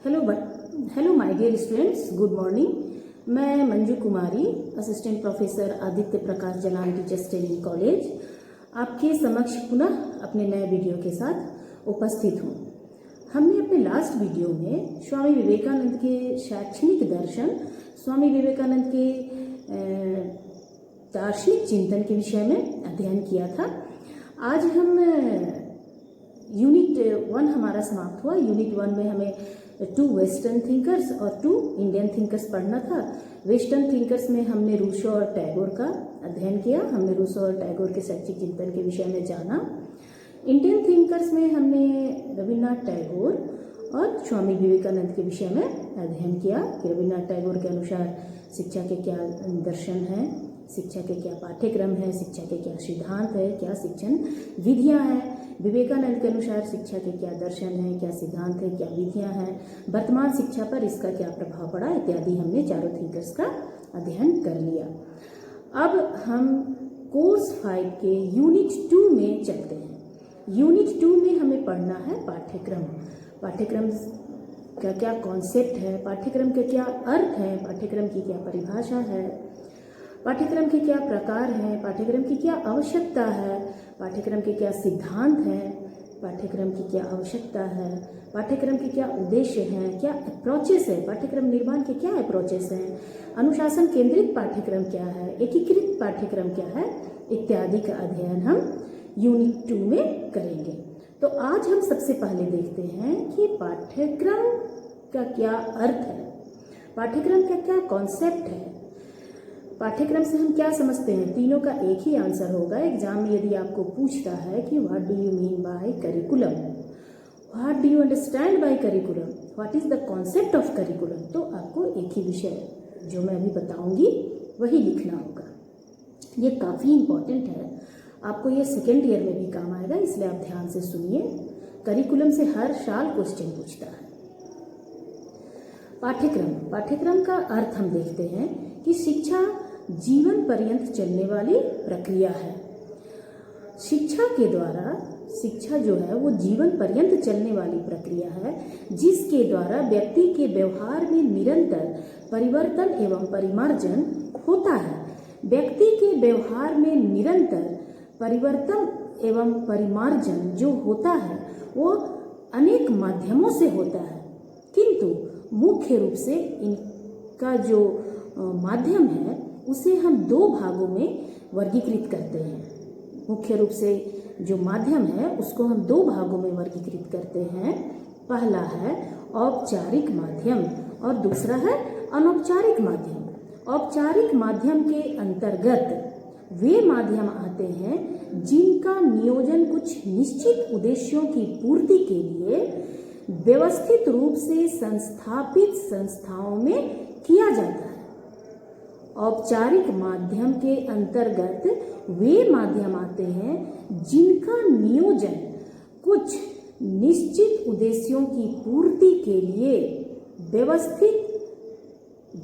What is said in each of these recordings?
Hello my dear students, good morning. मैं Manju Kumari, assistant professor Aditya Prakash Jalan teachers training college, आपके समक्ष पुनः अपने नए वीडियो के साथ उपस्थित हूँ। हमने अपने लास्ट वीडियो में स्वामी विवेकानंद के शैक्षणिक दर्शन, स्वामी विवेकानंद के दार्शनिक चिंतन के विषय में अध्ययन किया था। आज हम यूनिट 1 हमारा समाप्त हुआ। यूनिट 1 में हमें 2 वेस्टर्न थिंकर्स और 2 इंडियन थिंकर्स पढ़ना था। वेस्टर्न थिंकर्स में हमने रूसो और टैगोर का अध्ययन किया। हमने रूसो और टैगोर के शैक्षिक चिंतन के विषय में जाना। इंडियन थिंकर्स में हमने रविन्द्रनाथ टैगोर और स्वामी विवेकानंद के विषय में अध्ययन किया कि रविन्द्रनाथ टैगोर के अनुसार शिक्षा के क्या दर्शन हैं, शिक्षा के क्या पाठ्यक्रम है, शिक्षा के क्या सिद्धांत है, क्या शिक्षण विधियां हैं। विवेकानंद के अनुसार शिक्षा के क्या दर्शन है, क्या सिद्धांत है, क्या विधियां हैं, वर्तमान शिक्षा पर इसका क्या प्रभाव पड़ा इत्यादि हमने चारों थिंकर्स का अध्ययन कर लिया। अब हम कोर्स 5 के यूनिट 2 में चलते हैं। यूनिट 2 में हमें पढ़ना है पाठ्यक्रम। पाठ्यक्रम का क्या कॉन्सेप्ट है, पाठ्यक्रम के क्या अर्थ है, पाठ्यक्रम की क्या परिभाषा है, पाठ्यक्रम के क्या प्रकार हैं, पाठ्यक्रम की क्या आवश्यकता है, पाठ्यक्रम के क्या सिद्धांत हैं, पाठ्यक्रम की क्या आवश्यकता है, पाठ्यक्रम के क्या उद्देश्य हैं, क्या अप्रोचेस है, पाठ्यक्रम निर्माण के क्या अप्रोचेस हैं, अनुशासन केंद्रित पाठ्यक्रम क्या है, एकीकृत पाठ्यक्रम क्या है इत्यादि का अध्ययन हम यूनिट 2 में करेंगे। तो आज हम सबसे पहले देखते हैं कि पाठ्यक्रम का क्या अर्थ है, पाठ्यक्रम का क्या कॉन्सेप्ट है, पाठ्यक्रम से हम क्या समझते हैं। तीनों का एक ही आंसर होगा। एग्जाम में यदि आपको पूछता है कि what do you mean by curriculum, what do you understand by curriculum, what is the concept of curriculum, तो आपको एक ही विषय जो मैं अभी बताऊंगी वही लिखना होगा। ये काफ़ी इंपॉर्टेंट है, आपको ये सेकेंड ईयर में भी काम आएगा, इसलिए आप ध्यान से सुनिए। करिकुलम से हर साल क्वेश्चन पूछता है। पाठ्यक्रम का अर्थ हम देखते हैं कि शिक्षा जीवन पर्यंत चलने वाली प्रक्रिया है। शिक्षा के द्वारा, शिक्षा जो है वो जीवन पर्यंत चलने वाली प्रक्रिया है, जिसके द्वारा व्यक्ति के व्यवहार में निरंतर परिवर्तन एवं परिमार्जन होता है। व्यक्ति के व्यवहार में निरंतर परिवर्तन एवं परिमार्जन जो होता है वो अनेक माध्यमों से होता है, किंतु मुख्य रूप से इनका जो माध्यम है उसे हम 2 भागों में वर्गीकृत करते हैं। मुख्य रूप से जो माध्यम है उसको हम 2 भागों में वर्गीकृत करते हैं। पहला है औपचारिक माध्यम और दूसरा है अनौपचारिक माध्यम। औपचारिक माध्यम के अंतर्गत वे माध्यम आते हैं जिनका नियोजन कुछ निश्चित उद्देश्यों की पूर्ति के लिए व्यवस्थित रूप से संस्थापित संस्थाओं में किया जाता है। औपचारिक माध्यम के अंतर्गत वे माध्यम आते हैं जिनका नियोजन कुछ निश्चित उद्देश्यों की पूर्ति के लिए व्यवस्थित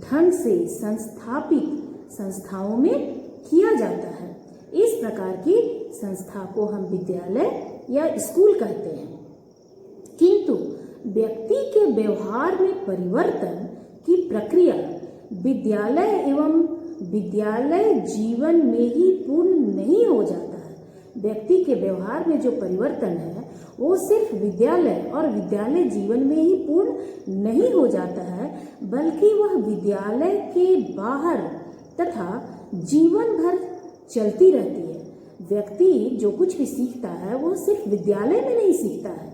ढंग से संस्थापित संस्थाओं में किया जाता है। इस प्रकार की संस्था को हम विद्यालय या स्कूल कहते हैं। किंतु व्यक्ति के व्यवहार में परिवर्तन की प्रक्रिया विद्यालय एवं विद्यालय जीवन में ही पूर्ण नहीं हो जाता है। व्यक्ति के व्यवहार में जो परिवर्तन है वो सिर्फ विद्यालय और विद्यालय जीवन में ही पूर्ण नहीं हो जाता है, बल्कि वह विद्यालय के बाहर तथा जीवन भर चलती रहती है। व्यक्ति जो कुछ भी सीखता है वो सिर्फ विद्यालय में नहीं सीखता है।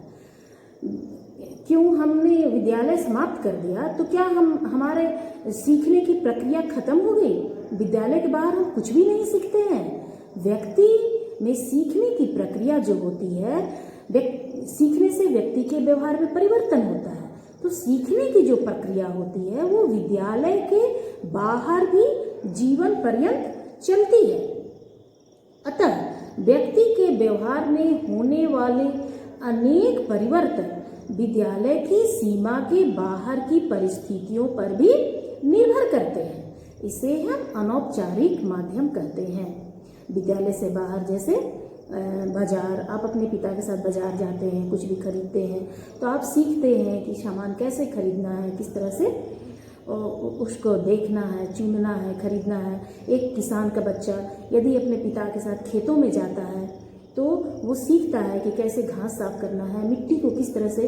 क्यों हमने विद्यालय समाप्त कर दिया तो क्या हमारे सीखने की प्रक्रिया खत्म हो गई? विद्यालय के बाहर हम कुछ भी नहीं सीखते हैं। व्यक्ति में सीखने की प्रक्रिया जो होती है, सीखने से व्यक्ति के व्यवहार में परिवर्तन होता है। तो सीखने की जो प्रक्रिया होती है वो विद्यालय के बाहर भी जीवन पर्यंत चलती है। अतः व्यक्ति के व्यवहार में होने वाले अनेक परिवर्तन विद्यालय की सीमा के बाहर की परिस्थितियों पर भी निर्भर करते हैं। इसे हम अनौपचारिक माध्यम कहते हैं। विद्यालय से बाहर जैसे बाजार, आप अपने पिता के साथ बाजार जाते हैं, कुछ भी खरीदते हैं तो आप सीखते हैं कि सामान कैसे खरीदना है, किस तरह से उसको देखना है, चुनना है, खरीदना है। एक किसान का बच्चा यदि अपने पिता के साथ खेतों में जाता है तो वो सीखता है कि कैसे घास साफ करना है, मिट्टी को किस तरह से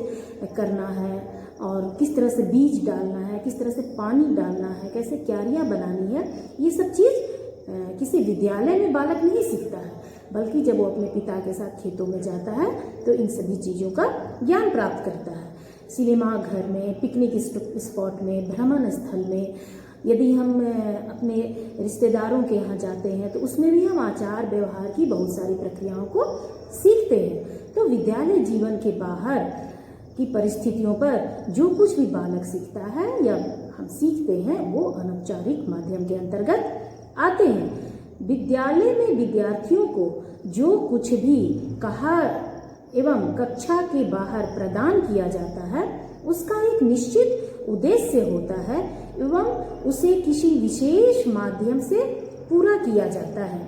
करना है और किस तरह से बीज डालना है, किस तरह से पानी डालना है, कैसे क्यारियाँ बनानी है। ये सब चीज़ किसी विद्यालय में बालक नहीं सीखता है, बल्कि जब वो अपने पिता के साथ खेतों में जाता है तो इन सभी चीज़ों का ज्ञान प्राप्त करता है। सिनेमा घर में, पिकनिक स्पॉट में, भ्रमण स्थल में, यदि हम अपने रिश्तेदारों के यहाँ जाते हैं तो उसमें भी हम आचार व्यवहार की बहुत सारी प्रक्रियाओं को सीखते हैं। तो विद्यालय जीवन के बाहर की परिस्थितियों पर जो कुछ भी बालक सीखता है या हम सीखते हैं वो अनौपचारिक माध्यम के अंतर्गत आते हैं। विद्यालय में विद्यार्थियों को जो कुछ भी कहा एवं कक्षा के बाहर प्रदान किया जाता है उसका एक निश्चित उद्देश्य होता है एवं उसे किसी विशेष माध्यम से पूरा किया जाता है।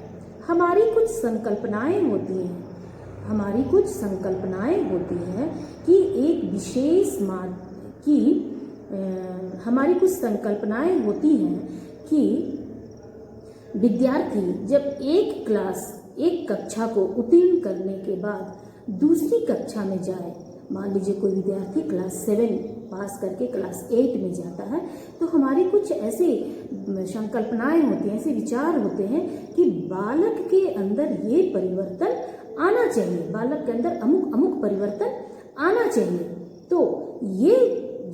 हमारी कुछ संकल्पनाएं होती हैं कि एक विशेष हमारी कुछ संकल्पनाएं होती हैं कि विद्यार्थी जब एक कक्षा को उत्तीर्ण करने के बाद दूसरी कक्षा में जाए, मान लीजिए कोई विद्यार्थी क्लास 7 पास करके क्लास 8 में जाता है तो हमारी कुछ ऐसे संकल्पनाएं होती हैं, ऐसे विचार होते हैं कि बालक के अंदर ये परिवर्तन आना चाहिए, बालक के अंदर अमुक परिवर्तन आना चाहिए। तो ये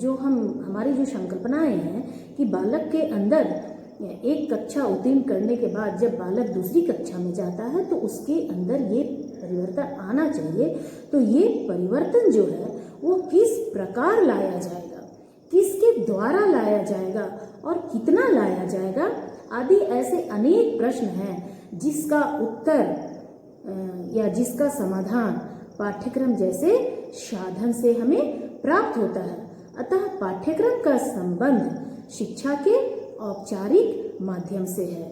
जो हमारी जो संकल्पनाएं हैं कि बालक के अंदर एक कक्षा उत्तीर्ण करने के बाद जब बालक दूसरी कक्षा में जाता है तो उसके अंदर ये परिवर्तन आना चाहिए। तो ये परिवर्तन जो है वो किस प्रकार लाया जाएगा, किसके द्वारा लाया जाएगा और कितना लाया जाएगा आदि ऐसे अनेक प्रश्न हैं जिसका उत्तर या जिसका समाधान पाठ्यक्रम जैसे साधन से हमें प्राप्त होता है। अतः पाठ्यक्रम का संबंध शिक्षा के औपचारिक माध्यम से है।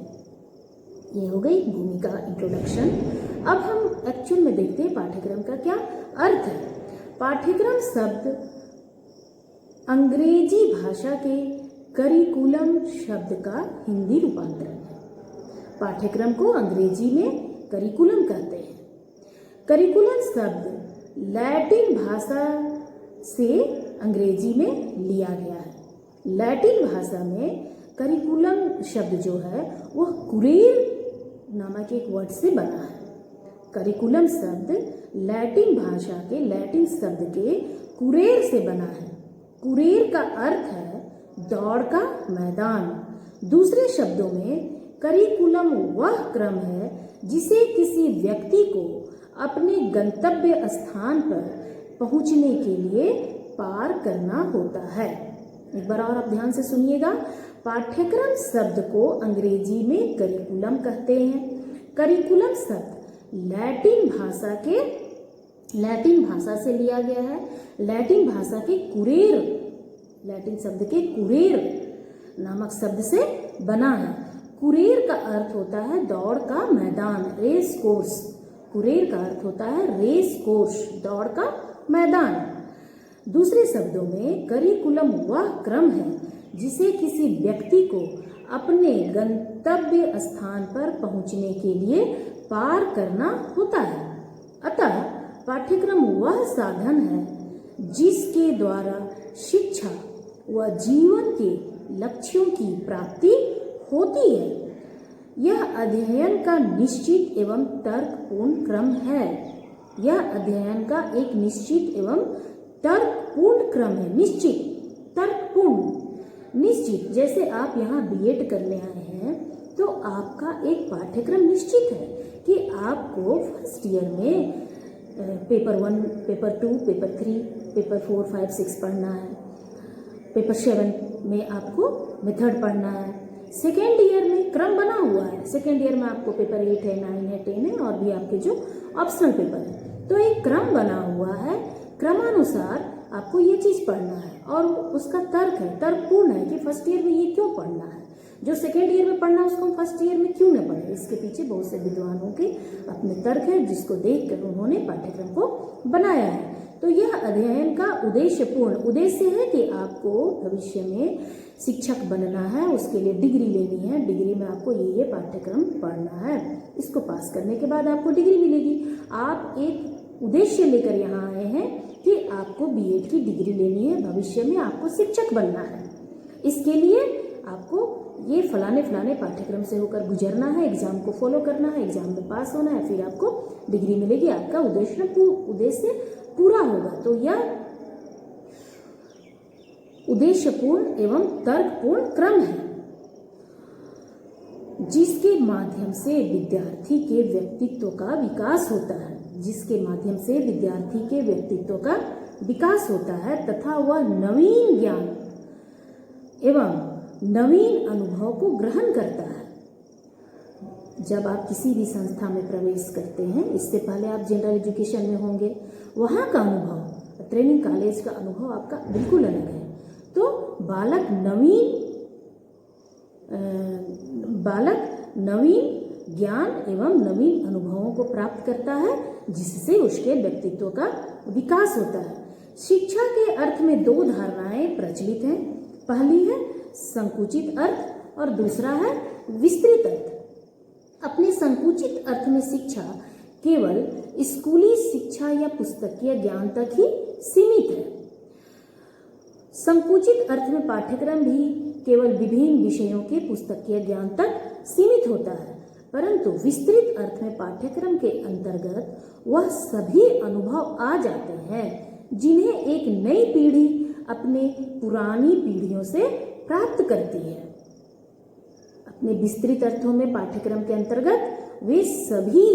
ये हो गई भूमिका, इंट्रोडक्शन। अब हम एक्चुअल में देखते हैं पाठ्यक्रम का क्या अर्थ है। पाठ्यक्रम शब्द अंग्रेजी भाषा के करिकुलम शब्द का हिंदी रूपांतरण है। पाठ्यक्रम को अंग्रेजी में करिकुलम कहते हैं। करिकुलम शब्द लैटिन भाषा से अंग्रेजी में लिया गया है। लैटिन भाषा में करिकुलम शब्द जो है वह कुरेर नामक एक वर्ड से बना है। करिकुलम शब्द लैटिन भाषा के लैटिन शब्द के कुरेर से बना है। कुरेर का अर्थ है दौड़ का मैदान। दूसरे शब्दों में करिकुलम वह क्रम है जिसे किसी व्यक्ति को अपने गंतव्य स्थान पर पहुंचने के लिए पार करना होता है। एक बार और आप ध्यान से सुनिएगा। पाठ्यक्रम शब्द को अंग्रेजी में करिकुलम कहते हैं। करिकुलम शब्द लैटिन भाषा से लिया गया है। लैटिन भाषा के लैटिन शब्द के कुरेर नामक शब्द से बना है। कुरेर का अर्थ होता है दौड़ का मैदान, रेस कोर्स। कुरेर का अर्थ होता है रेस कोर्स, दौड़ का मैदान। दूसरे शब्दों में करिकुलम वह क्रम है जिसे किसी व्यक्ति को अपने गंतव्य स्थान पर पहुंचने के लिए पार करना होता है। अतः पाठ्यक्रम वह साधन है जिसके द्वारा शिक्षा व जीवन के लक्ष्यों की प्राप्ति होती है। यह अध्ययन का निश्चित एवं तर्कपूर्ण क्रम है। यह अध्ययन का एक निश्चित एवं तर्कपूर्ण क्रम है। निश्चित, तर्कपूर्ण, निश्चित। जैसे आप यहाँ बीएड करने आए हैं तो आपका एक पाठ्यक्रम निश्चित है कि आपको फर्स्ट ईयर में पेपर 1, पेपर 2, पेपर 3, पेपर 4, 5, 6 पढ़ना है। पेपर 7 में आपको मेथड पढ़ना है। सेकेंड ईयर में क्रम बना हुआ है। सेकेंड ईयर में आपको पेपर 8 है, 9 है, 10 है और भी आपके जो ऑप्शनल पेपर है। तो एक क्रम बना हुआ है, क्रमानुसार आपको ये चीज़ पढ़ना है और उसका तर्क है, तर्कपूर्ण है कि फर्स्ट ईयर में ये क्यों पढ़ना है। जो सेकेंड ईयर में पढ़ना उसको हम फर्स्ट ईयर में क्यों न पढ़े। इसके पीछे बहुत से विद्वानों के अपने तर्क हैं, जिसको देखकर उन्होंने पाठ्यक्रम को बनाया है। तो यह अध्ययन का उद्देश्य है कि आपको भविष्य में शिक्षक बनना है, उसके लिए डिग्री लेनी है। डिग्री में आपको ये पाठ्यक्रम पढ़ना है, इसको पास करने के बाद आपको डिग्री मिलेगी। आप एक उद्देश्य लेकर यहाँ आए हैं कि आपको बीएड की डिग्री लेनी है, भविष्य में आपको शिक्षक बनना है। इसके लिए आपको ये फलाने पाठ्यक्रम से होकर गुजरना है, एग्जाम को फॉलो करना है, एग्जाम में पास होना है, फिर आपको डिग्री मिलेगी, आपका उद्देश्य पूरा होगा। तो यह उद्देश्यपूर्ण एवं तर्कपूर्ण क्रम है, जिसके माध्यम से विद्यार्थी के व्यक्तित्व का विकास होता है, तथा वह नवीन ज्ञान एवं नवीन अनुभव को ग्रहण करता है। जब आप किसी भी संस्था में प्रवेश करते हैं, इससे पहले आप जनरल एजुकेशन में होंगे, वहाँ का अनुभव, ट्रेनिंग कॉलेज का अनुभव आपका बिल्कुल अलग है। तो बालक नवीन ज्ञान एवं नवीन अनुभवों को प्राप्त करता है, जिससे उसके व्यक्तित्व का विकास होता है। शिक्षा के अर्थ में दो धारणाएं प्रचलित हैं। पहली है संकुचित अर्थ और दूसरा है विस्तृत अर्थ। अपने संकुचित अर्थ में शिक्षा केवल स्कूली शिक्षा या पुस्तकीय ज्ञान तक ही सीमित है। संकुचित अर्थ में पाठ्यक्रम भी केवल विभिन्न विषयों के पुस्तकीय ज्ञान तक सीमित होता है, परंतु विस्तृत अर्थ में पाठ्यक्रम के अंतर्गत वह सभी अनुभव आ जाते हैं जिन्हें एक नई पीढ़ी अपने पुरानी पीढ़ियों से प्राप्त करती है। अपने विस्तृत अर्थों में पाठ्यक्रम के अंतर्गत वे सभी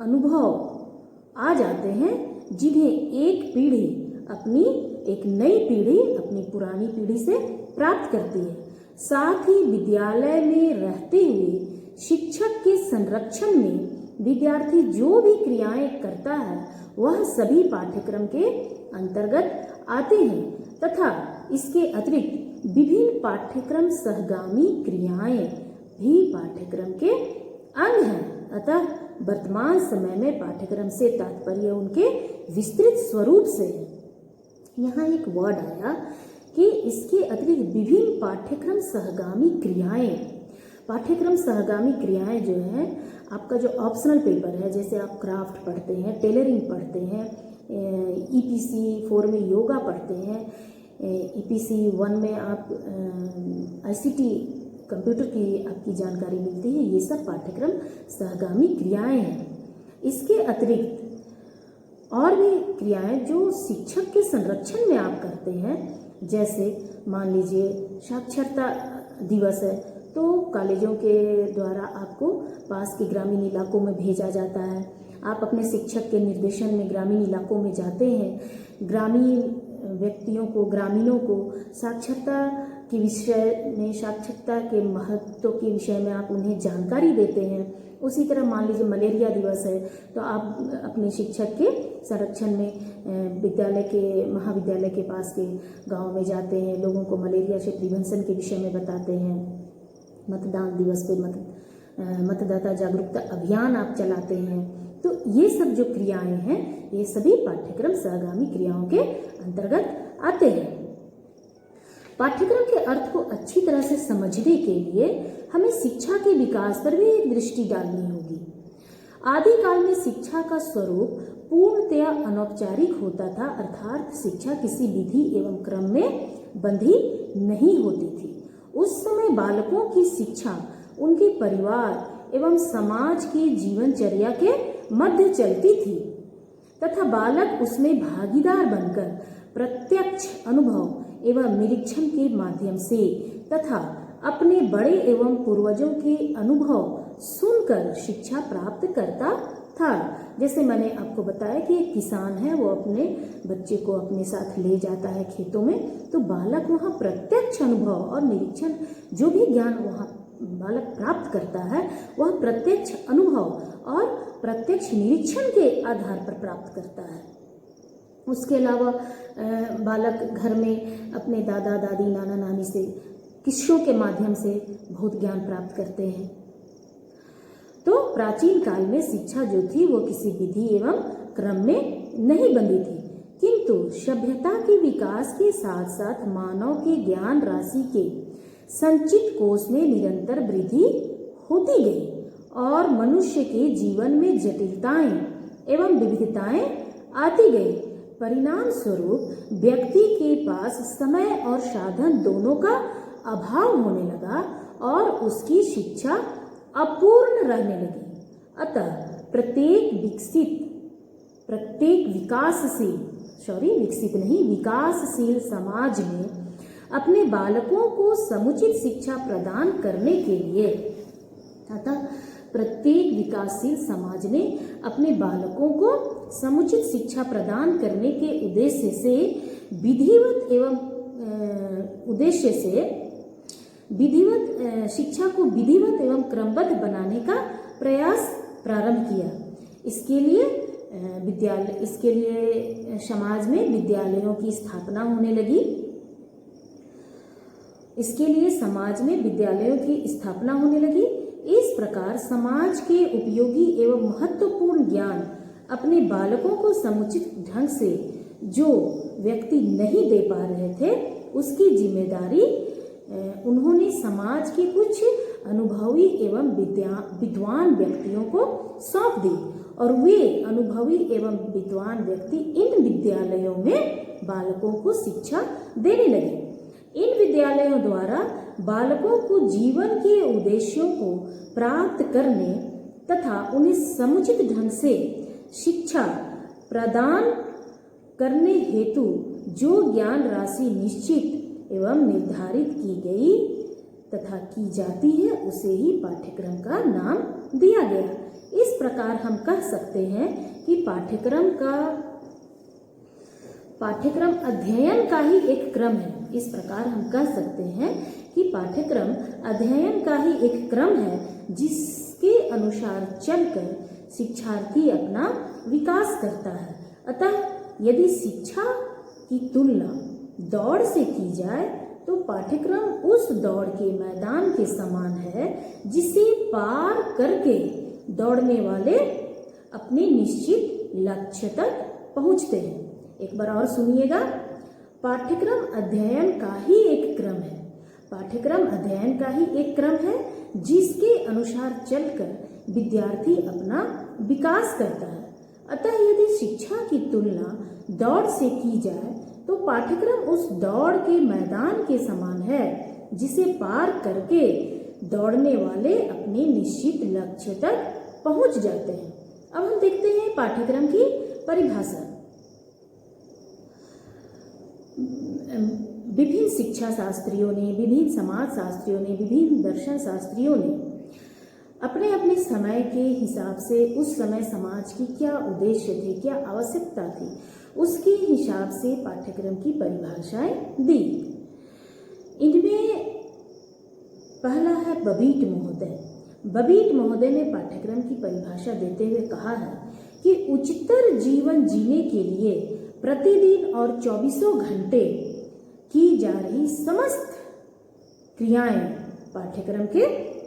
अनुभव आ जाते हैं जिन्हें एक नई पीढ़ी अपनी पुरानी पीढ़ी से प्राप्त करती है। साथ ही विद्यालय में रहते हुए शिक्षक के संरक्षण में विद्यार्थी जो भी क्रियाएं करता है वह सभी पाठ्यक्रम के अंतर्गत आते हैं, तथा इसके अतिरिक्त विभिन्न पाठ्यक्रम सहगामी क्रियाएं भी पाठ्यक्रम के अंग हैं। अतः वर्तमान समय में पाठ्यक्रम से तात्पर्य उनके विस्तृत स्वरूप से है। यहाँ एक वर्ड आया कि इसके अतिरिक्त विभिन्न पाठ्यक्रम सहगामी क्रियाएं जो है, आपका जो ऑप्शनल पेपर है, जैसे आप क्राफ्ट पढ़ते हैं, टेलरिंग पढ़ते हैं, EPC 4 में योगा पढ़ते हैं, EPC 1 में आप ICT कंप्यूटर की आपकी जानकारी मिलती है, ये सब पाठ्यक्रम सहगामी क्रियाएं हैं। इसके अतिरिक्त और भी क्रियाएं जो शिक्षक के संरक्षण में आप करते हैं, जैसे मान लीजिए साक्षरता दिवस है तो कॉलेजों के द्वारा आपको पास के ग्रामीण इलाकों में भेजा जाता है। आप अपने शिक्षक के निर्देशन में ग्रामीण इलाकों में जाते हैं, ग्रामीण ग्रामीणों को साक्षरता के विषय में, साक्षरता के महत्व के विषय में आप उन्हें जानकारी देते हैं। उसी तरह मान लीजिए मलेरिया दिवस है तो आप अपने शिक्षक के संरक्षण में महाविद्यालय के पास के गांव में जाते हैं, लोगों को मलेरिया से प्रिवेंशन के विषय में बताते हैं। मतदान दिवस पे मतदाता जागरूकता अभियान आप चलाते हैं। तो ये सब जो क्रियाएं हैं, ये सभी पाठ्यक्रम सहगामी क्रियाओं के अंतर्गत आते हैं। पाठ्यक्रम के अर्थ को अच्छी तरह से समझने के लिए हमें शिक्षा के विकास पर भी एक दृष्टि डालनी होगी। आदिकाल में शिक्षा का स्वरूप पूर्णतया अनौपचारिक होता था, अर्थात शिक्षा किसी विधि एवं क्रम में बंधी नहीं होती थी। उस समय बालकों की शिक्षा उनके परिवार एवं समाज की जीवनचर्या के मध्य चलती थी, तथा बालक उसमें भागीदार बनकर प्रत्यक्ष अनुभव एवं निरीक्षण के माध्यम से तथा अपने बड़े एवं पूर्वजों के अनुभव सुनकर शिक्षा प्राप्त करता था। जैसे मैंने आपको बताया कि एक किसान है, वो अपने बच्चे को अपने साथ ले जाता है खेतों में, तो बालक वहाँ प्रत्यक्ष अनुभव और निरीक्षण, जो भी ज्ञान वहाँ बालक प्राप्त करता है वह प्रत्यक्ष अनुभव और प्रत्यक्ष निरीक्षण के आधार पर प्राप्त करता है। उसके अलावा बालक घर में अपने दादा दादी नाना नानी से किस्सों के माध्यम से बहुत ज्ञान प्राप्त करते हैं। तो प्राचीन काल में शिक्षा जो थी वो किसी विधि एवं क्रम में नहीं बंधी थी, किंतु सभ्यता के विकास के साथ साथ मानव के ज्ञान राशि के संचित कोष में निरंतर वृद्धि होती गई और मनुष्य के जीवन में जटिलताएं एवं विविधताएं आती गई। परिणाम स्वरूप व्यक्ति के पास समय और साधन दोनों का अभाव होने लगा और उसकी शिक्षा अपूर्ण रहने लगी। अतः विकासशील समाज में अपने बालकों को समुचित शिक्षा प्रदान करने के लिए प्रत्येक विकासशील समाज ने अपने बालकों को समुचित शिक्षा प्रदान करने के उद्देश्य से शिक्षा को विधिवत एवं क्रमबद्ध बनाने का प्रयास प्रारंभ किया। इसके लिए समाज में विद्यालयों की स्थापना होने लगी। इस प्रकार समाज के उपयोगी एवं महत्वपूर्ण ज्ञान अपने बालकों को समुचित ढंग से जो व्यक्ति नहीं दे पा रहे थे, उसकी जिम्मेदारी उन्होंने समाज के कुछ अनुभवी एवं विद्वान व्यक्तियों को सौंप दी और वे अनुभवी एवं विद्वान व्यक्ति इन विद्यालयों में बालकों को शिक्षा देने लगे। इन विद्यालयों द्वारा बालकों को जीवन के उद्देश्यों को प्राप्त करने तथा उन्हें समुचित ढंग से शिक्षा प्रदान करने हेतु जो ज्ञान राशि निश्चित एवं निर्धारित की गई तथा की जाती है, उसे ही पाठ्यक्रम का नाम दिया गया। इस प्रकार हम कह सकते हैं कि पाठ्यक्रम अध्ययन का ही एक क्रम है। जिसके अनुसार चलकर शिक्षार्थी अपना विकास करता है। अतः यदि शिक्षा की तुलना दौड़ से की जाए तो पाठ्यक्रम उस दौड़ के मैदान के समान है जिसे पार करके दौड़ने वाले अपने निश्चित लक्ष्य तक पहुंचते हैं। एक बार और सुनिएगा, पाठ्यक्रम अध्ययन का ही एक क्रम है जिसके अनुसार चलकर विद्यार्थी अपना विकास करता है। अतः यदि शिक्षा की तुलना दौड़ से की जाए तो पाठ्यक्रम उस दौड़ के मैदान के समान है जिसे पार करके दौड़ने वाले अपने निश्चित लक्ष्य तक पहुंच जाते हैं। अब हम देखते हैं पाठ्यक्रम की परिभाषा। विभिन्न शिक्षा शास्त्रियों ने, विभिन्न समाज शास्त्रियों ने, विभिन्न दर्शन शास्त्रियों ने अपने अपने समय के हिसाब से उस समय समाज की क्या उद्देश्य थे, क्या आवश्यकता थी, उसके हिसाब से पाठ्यक्रम की परिभाषाएं दी। इनमें पहला है बबीट महोदय ने पाठ्यक्रम की परिभाषा देते हुए कहा है कि उच्चतर जीवन जीने के लिए प्रतिदिन और 24 घंटे की जा रही समस्त क्रियाएं पाठ्यक्रम के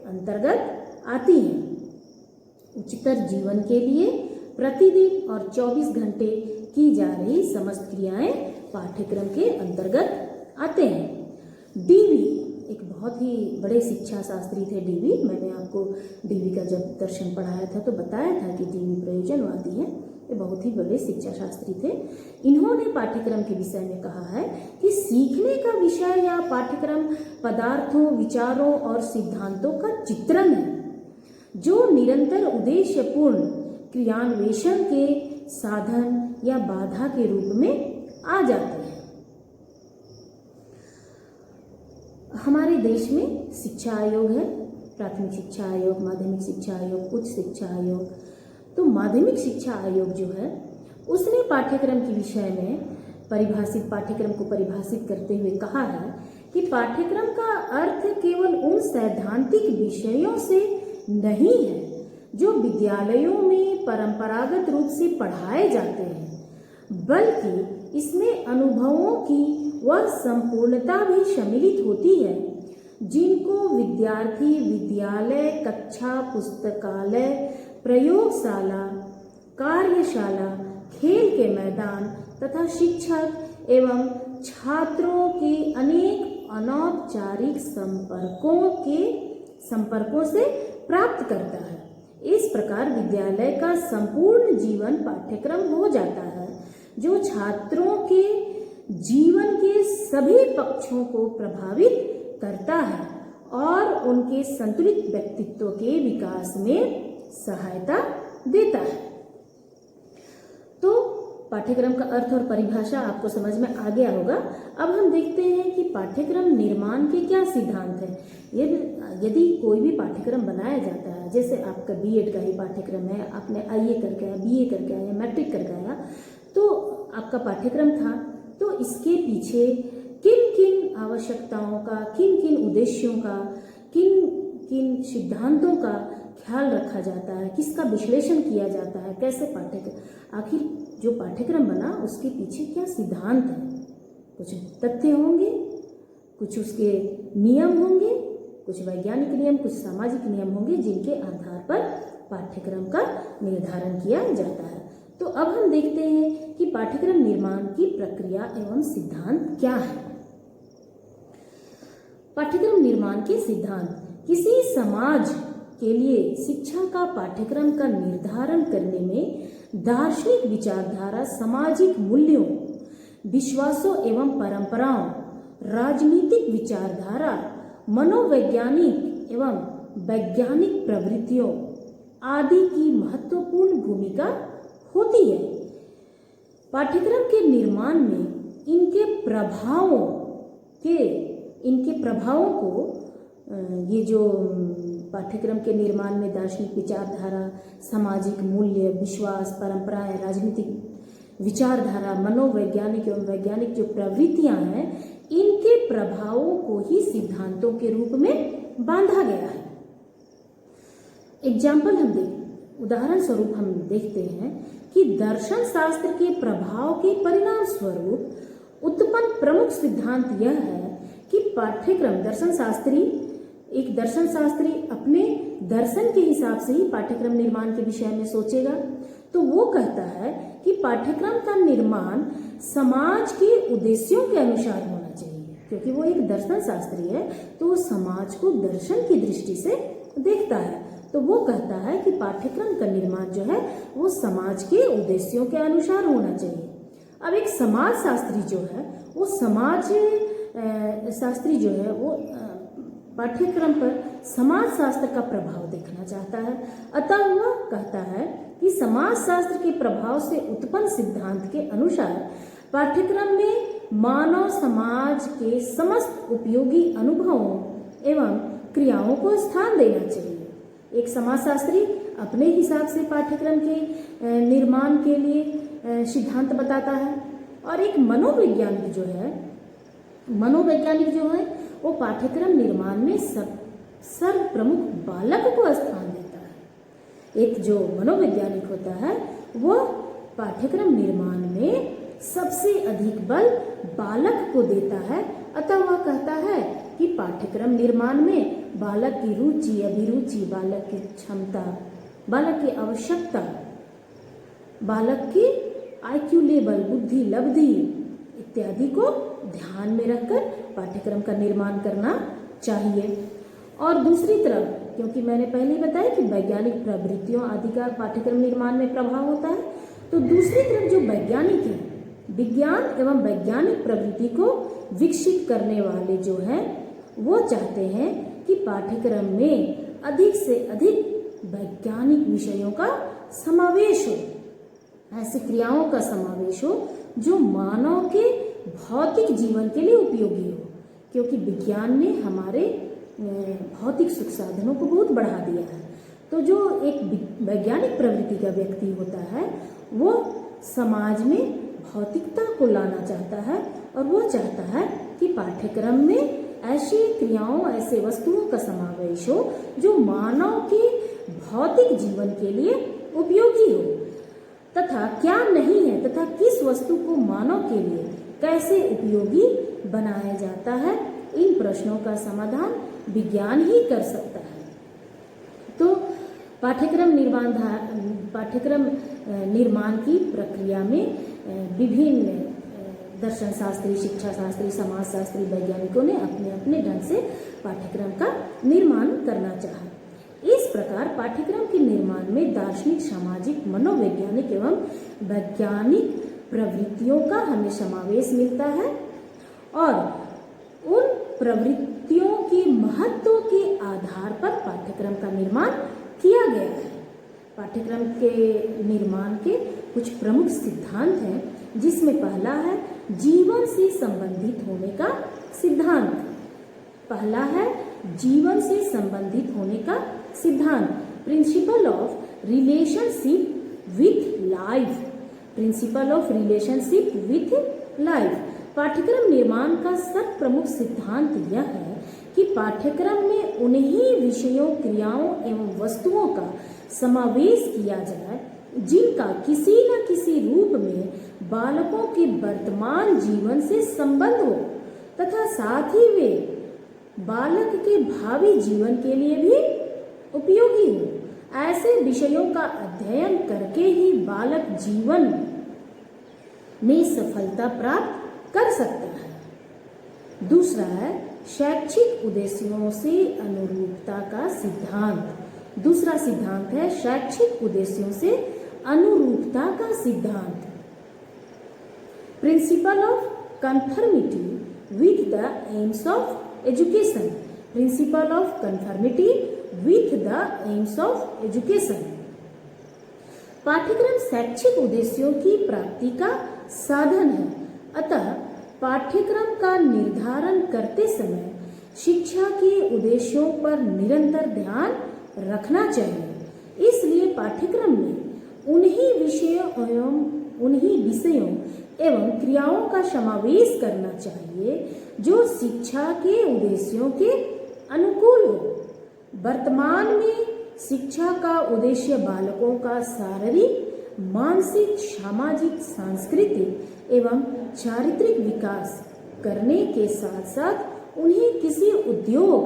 अंतर्गत आती हैं। उच्चतर जीवन के लिए प्रतिदिन और 24 घंटे की जा रही समस्त क्रियाएं पाठ्यक्रम के अंतर्गत आते हैं। डीवी एक बहुत ही बड़े शिक्षा शास्त्री थे। मैंने आपको डीवी का जब दर्शन पढ़ाया था तो बताया था कि डीवी प्रयोजनवादी है। ये बहुत ही बड़े शिक्षा शास्त्री थे। इन्होंने पाठ्यक्रम के विषय में कहा है कि सीखने का विषय या पाठ्यक्रम पदार्थों, विचारों और सिद्धांतों का चित्रण है जो निरंतर उद्देश्यपूर्ण क्रियान्वेषण के साधन या बाधा के रूप में आ जाते हैं। हमारे देश में शिक्षा आयोग है, प्राथमिक शिक्षा आयोग, माध्यमिक शिक्षा आयोग, उच्च शिक्षा आयोग। तो माध्यमिक शिक्षा आयोग जो है उसने पाठ्यक्रम के विषय में पाठ्यक्रम को परिभाषित करते हुए कहा है कि पाठ्यक्रम का अर्थ केवल उन सैद्धांतिक विषयों से नहीं है जो विद्यालयों में परंपरागत रूप से पढ़ाए जाते हैं, बल्कि इसमें अनुभवों की वह संपूर्णता भी सम्मिलित होती है जिनको विद्यार्थी विद्यालय, कक्षा, पुस्तकालय, प्रयोगशाला, कार्यशाला, खेल के मैदान तथा शिक्षक एवं छात्रों के अनेक अनौपचारिक संपर्कों से प्राप्त करता है। इस प्रकार विद्यालय का संपूर्ण जीवन पाठ्यक्रम हो जाता है, जो छात्रों के जीवन के सभी पक्षों को प्रभावित करता है और उनके संतुलित व्यक्तित्व के विकास में सहायता देता है। तो पाठ्यक्रम का अर्थ और परिभाषा आपको समझ में आ गया होगा। अब हम देखते हैं कि पाठ्यक्रम निर्माण के क्या सिद्धांत हैं। यदि कोई भी पाठ्यक्रम बनाया जाता है, जैसे आपका बीएड का ही पाठ्यक्रम है, आपने आईए करके आया, बीए करके आया, मैट्रिक करके आया, तो आपका पाठ्यक्रम था, तो इसके पीछे किन किन आवश्यकताओं का, किन किन उद्देश्यों का, किन किन सिद्धांतों का ख्याल रखा जाता है, किसका विश्लेषण किया जाता है, कैसे पाठ्यक्रम, आखिर जो पाठ्यक्रम बना उसके पीछे क्या सिद्धांत है। कुछ तथ्य होंगे, कुछ उसके नियम होंगे, कुछ वैज्ञानिक नियम, कुछ सामाजिक नियम होंगे, जिनके आधार पर पाठ्यक्रम का निर्धारण किया जाता है। तो अब हम देखते हैं कि पाठ्यक्रम निर्माण की प्रक्रिया एवं सिद्धांत क्या है। पाठ्यक्रम निर्माण के सिद्धांत किसी समाज के लिए शिक्षा का पाठ्यक्रम का निर्धारण करने में दार्शनिक विचारधारा, सामाजिक मूल्यों, विश्वासों एवं परंपराओं, राजनीतिक विचारधारा, मनोवैज्ञानिक एवं वैज्ञानिक प्रवृत्तियों आदि की महत्वपूर्ण भूमिका होती है। पाठ्यक्रम के निर्माण में इनके प्रभावों को ये जो पाठ्यक्रम के निर्माण में दार्शनिक विचारधारा, सामाजिक मूल्य, विश्वास, परंपराएं, राजनीतिक विचारधारा, मनोवैज्ञानिक एवं वैज्ञानिक जो प्रवृत्तियां हैं, इनके प्रभावों को ही सिद्धांतों के रूप में बांधा गया है। एग्जाम्पल उदाहरण स्वरूप हम देखते हैं कि दर्शन शास्त्र के प्रभाव के परिणाम स्वरूप उत्पन्न प्रमुख सिद्धांत यह है कि पाठ्यक्रम एक दर्शन शास्त्री अपने दर्शन के हिसाब से ही पाठ्यक्रम निर्माण के विषय में सोचेगा। तो वो कहता है कि पाठ्यक्रम का निर्माण समाज के उद्देश्यों के अनुसार होना चाहिए, क्योंकि वो एक दर्शन शास्त्री है, तो वो समाज को दर्शन की दृष्टि से देखता है। तो वो कहता है कि पाठ्यक्रम का निर्माण जो है वो समाज के उद्देश्यों के अनुसार होना चाहिए। अब एक समाज शास्त्री जो है वो पाठ्यक्रम पर समाज शास्त्र का प्रभाव देखना चाहता है। अतः वह कहता है कि समाज शास्त्र के प्रभाव से उत्पन्न सिद्धांत के अनुसार पाठ्यक्रम में मानव समाज के समस्त उपयोगी अनुभवों एवं क्रियाओं को स्थान देना चाहिए। एक समाजशास्त्री अपने हिसाब से पाठ्यक्रम के निर्माण के लिए सिद्धांत बताता है, और एक मनोवैज्ञानिक जो है वो पाठ्यक्रम निर्माण में सर्वप्रमुख बालक को स्थान देता है। एक जो मनोवैज्ञानिक होता है वह पाठ्यक्रम निर्माण में सबसे अधिक बल बालक को देता है। अतः वह कहता है कि पाठ्यक्रम निर्माण में बालक की रुचि, अभिरुचि, बालक की क्षमता, बालक की आवश्यकता, बालक की IQ लेवल, बुद्धि, लब्धि इत्यादि को ध्यान में रखकर पाठ्यक्रम का निर्माण करना चाहिए। और दूसरी तरफ, क्योंकि मैंने पहले ही बताया कि वैज्ञानिक प्रवृत्तियों आदि का पाठ्यक्रम निर्माण में प्रभाव होता है, तो दूसरी तरफ जो वैज्ञानिक है, विज्ञान एवं वैज्ञानिक प्रवृत्ति को विकसित करने वाले जो हैं वो चाहते हैं कि पाठ्यक्रम में अधिक से अधिक वैज्ञानिक विषयों का समावेश हो, ऐसी क्रियाओं का समावेश हो जो मानव के भौतिक जीवन के लिए उपयोगी हो, क्योंकि विज्ञान ने हमारे भौतिक सुख साधनों को बहुत बढ़ा दिया है। तो जो एक वैज्ञानिक प्रवृत्ति का व्यक्ति होता है वो समाज में भौतिकता को लाना चाहता है, और वो चाहता है कि पाठ्यक्रम में ऐसी क्रियाओं, ऐसे वस्तुओं का समावेश हो जो मानव के भौतिक जीवन के लिए उपयोगी हो, तथा क्या नहीं है, तथा किस वस्तु को मानव के लिए कैसे उपयोगी बनाया जाता है, इन प्रश्नों का समाधान विज्ञान ही कर सकता है। तो पाठ्यक्रम निर्माण की प्रक्रिया में विभिन्न दर्शन शास्त्री, शिक्षा शास्त्री, समाज शास्त्री, वैज्ञानिकों ने अपने अपने ढंग से पाठ्यक्रम का निर्माण करना चाहा। इस प्रकार पाठ्यक्रम के निर्माण में दार्शनिक, सामाजिक, मनोवैज्ञानिक एवं वैज्ञानिक प्रवृत्तियों का हमें समावेश मिलता है और उन प्रवृत्तियों के महत्व के आधार पर पाठ्यक्रम का निर्माण किया गया है। पाठ्यक्रम के निर्माण के कुछ प्रमुख सिद्धांत हैं, जिसमें पहला है जीवन से संबंधित होने का सिद्धांत। पहला है जीवन से संबंधित होने का सिद्धांत, principle of relationship with life. Principle of relationship with life. पाठ्यक्रम निर्माण का सब प्रमुख सिद्धांत यह है कि पाठ्यक्रम में उन्हीं विषयों, क्रियाओं एवं वस्तुओं का समावेश किया जाए जिनका किसी न किसी रूप में बालकों के वर्तमान जीवन से संबंध हो तथा साथ ही वे बालक के भावी जीवन के लिए भी उपयोगी हो। ऐसे विषयों का अध्ययन करके ही बालक जीवन में सफलता प्राप्त कर सकता है। दूसरा है शैक्षिक उद्देश्यों से अनुरूपता का सिद्धांत। दूसरा सिद्धांत है शैक्षिक उद्देश्यों से अनुरूपता का सिद्धांत, principle of conformity with the AIIMS of education. Principle of conformity with the AIIMS of education. पाठ्यक्रम शैक्षिक उद्देश्यों की प्राप्ति का साधन है, अतः पाठ्यक्रम का निर्धारण करते समय शिक्षा के उद्देश्यों पर निरंतर ध्यान रखना चाहिए। इसलिए पाठ्यक्रम में उन्हीं विषयों एवं क्रियाओं का समावेश करना चाहिए जो शिक्षा के उद्देश्यों के अनुकूल हो। वर्तमान में शिक्षा का उद्देश्य बालकों का शारीरिक, मानसिक, सामाजिक, सांस्कृतिक एवं चारित्रिक विकास करने के साथ साथ उन्हें किसी उद्योग